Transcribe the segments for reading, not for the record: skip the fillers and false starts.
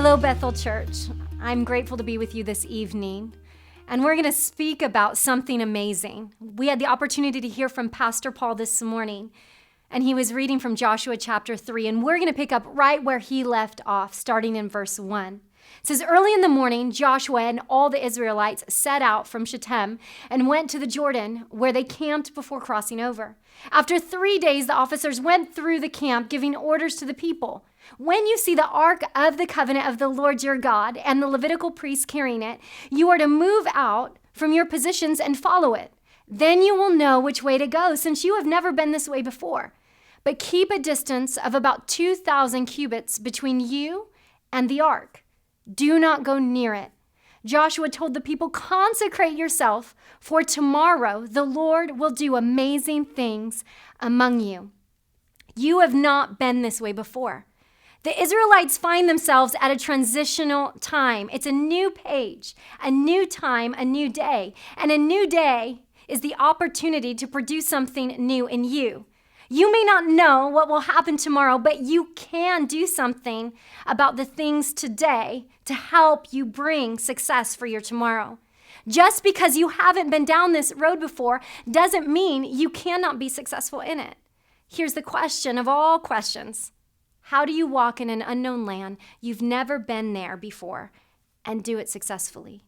Hello, Bethel Church. I'm grateful to be with you this evening, and we're going to speak about something amazing. We had the opportunity to hear from Pastor Paul this morning, and he was reading from Joshua chapter 3, and we're going to pick up right where he left off, starting in verse 1. It says, early in the morning, Joshua and all the Israelites set out from Shittim and went to the Jordan, where they camped before crossing over. After 3 days, the officers went through the camp, giving orders to the people. When you see the ark of the covenant of the Lord your God and the Levitical priests carrying it, you are to move out from your positions and follow it. Then you will know which way to go, since you have never been this way before. But keep a distance of about 2,000 cubits between you and the ark. Do not go near it. Joshua told the people, consecrate yourself, for tomorrow the Lord will do amazing things among you. You have not been this way before. The Israelites find themselves at a transitional time. It's a new page, a new time, a new day. And a new day is the opportunity to produce something new in you. You may not know what will happen tomorrow, but you can do something about the things today to help you bring success for your tomorrow. Just because you haven't been down this road before doesn't mean you cannot be successful in it. Here's the question of all questions. How do you walk in an unknown land you've never been there before and do it successfully?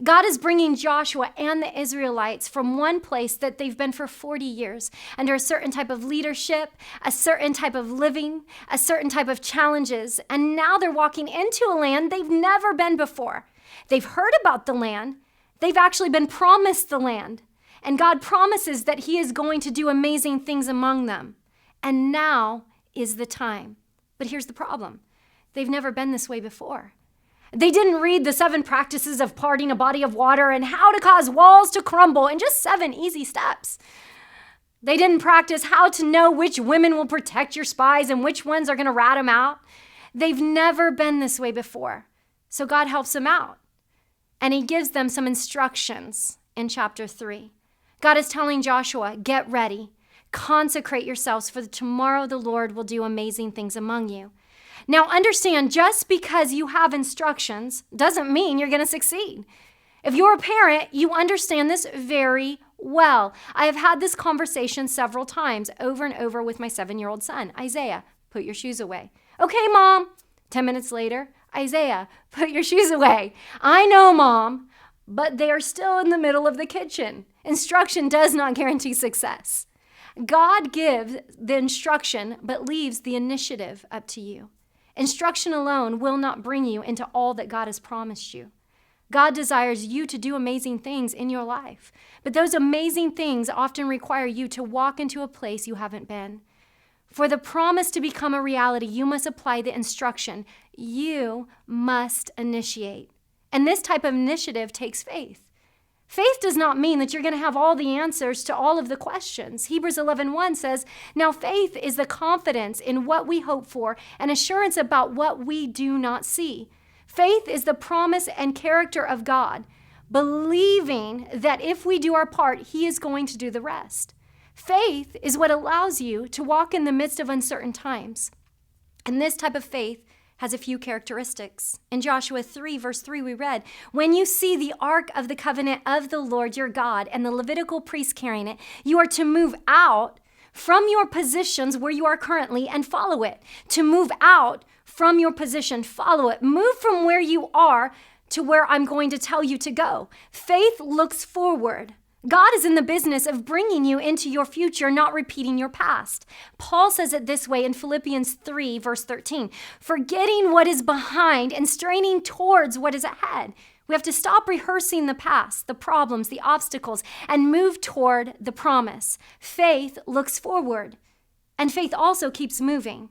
God is bringing Joshua and the Israelites from one place that they've been for 40 years under a certain type of leadership, a certain type of living, a certain type of challenges. And now they're walking into a land they've never been before. They've heard about the land. They've actually been promised the land. And God promises that he is going to do amazing things among them. And now is the time. But here's the problem. They've never been this way before. They didn't read the 7 practices of parting a body of water and how to cause walls to crumble in just 7 easy steps. They didn't practice how to know which women will protect your spies and which ones are going to rat them out. They've never been this way before. So God helps them out. And he gives them some instructions in chapter 3. God is telling Joshua, get ready. Consecrate yourselves, for tomorrow the Lord will do amazing things among you. Now understand, just because you have instructions doesn't mean you're going to succeed. If you're a parent, you understand this very well. I have had this conversation several times over and over with my 7-year-old son. Isaiah, put your shoes away. Okay, Mom. 10 minutes later, Isaiah, put your shoes away. I know, Mom, but they are still in the middle of the kitchen. Instruction does not guarantee success. God gives the instruction, but leaves the initiative up to you. Instruction alone will not bring you into all that God has promised you. God desires you to do amazing things in your life, but those amazing things often require you to walk into a place you haven't been. For the promise to become a reality, you must apply the instruction. You must initiate. And this type of initiative takes faith. Faith does not mean that you're going to have all the answers to all of the questions. Hebrews 11:1 says, now faith is the confidence in what we hope for and assurance about what we do not see. Faith is the promise and character of God, believing that if we do our part, he is going to do the rest. Faith is what allows you to walk in the midst of uncertain times. And this type of faith has a few characteristics. In Joshua 3, verse 3, we read, when you see the ark of the covenant of the Lord your God and the Levitical priests carrying it, you are to move out from your positions where you are currently and follow it. To move out from your position, follow it. Move from where you are to where I'm going to tell you to go. Faith looks forward. God is in the business of bringing you into your future, not repeating your past. Paul says it this way in Philippians 3, verse 13, forgetting what is behind and straining towards what is ahead. We have to stop rehearsing the past, the problems, the obstacles, and move toward the promise. Faith looks forward, and faith also keeps moving.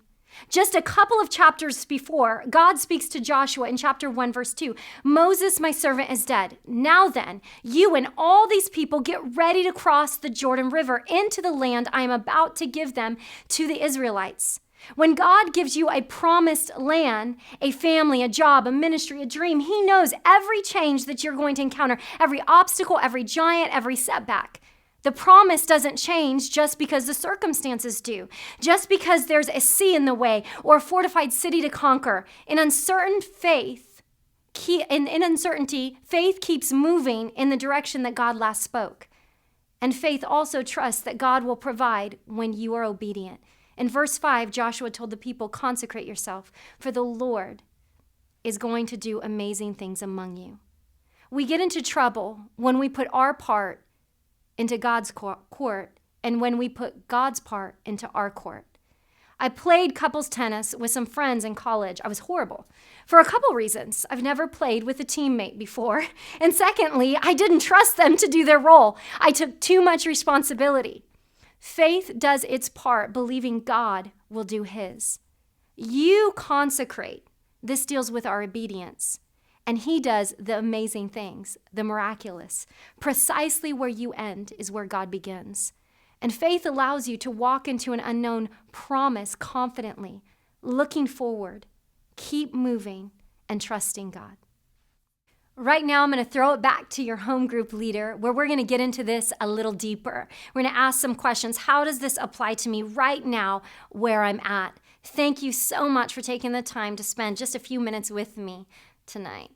Just a couple of chapters before, God speaks to Joshua in chapter 1, verse 2. Moses, my servant, is dead. Now then, you and all these people get ready to cross the Jordan River into the land I am about to give them to the Israelites. When God gives you a promised land, a family, a job, a ministry, a dream, he knows every change that you're going to encounter, every obstacle, every giant, every setback. The promise doesn't change just because the circumstances do, just because there's a sea in the way or a fortified city to conquer. In uncertainty, faith keeps moving in the direction that God last spoke. And faith also trusts that God will provide when you are obedient. In verse 5, Joshua told the people, consecrate yourself, for the Lord is going to do amazing things among you. We get into trouble when we put our part into God's court and when we put God's part into our court. I played couples tennis with some friends in college. I was horrible for a couple reasons. I've never played with a teammate before. And secondly, I didn't trust them to do their role. I took too much responsibility. Faith does its part, believing God will do his. You consecrate. This deals with our obedience. And he does the amazing things, the miraculous. Precisely where you end is where God begins. And faith allows you to walk into an unknown promise confidently, looking forward, keep moving, and trusting God. Right now, I'm going to throw it back to your home group leader where we're going to get into this a little deeper. We're going to ask some questions. How does this apply to me right now where I'm at? Thank you so much for taking the time to spend just a few minutes with me tonight.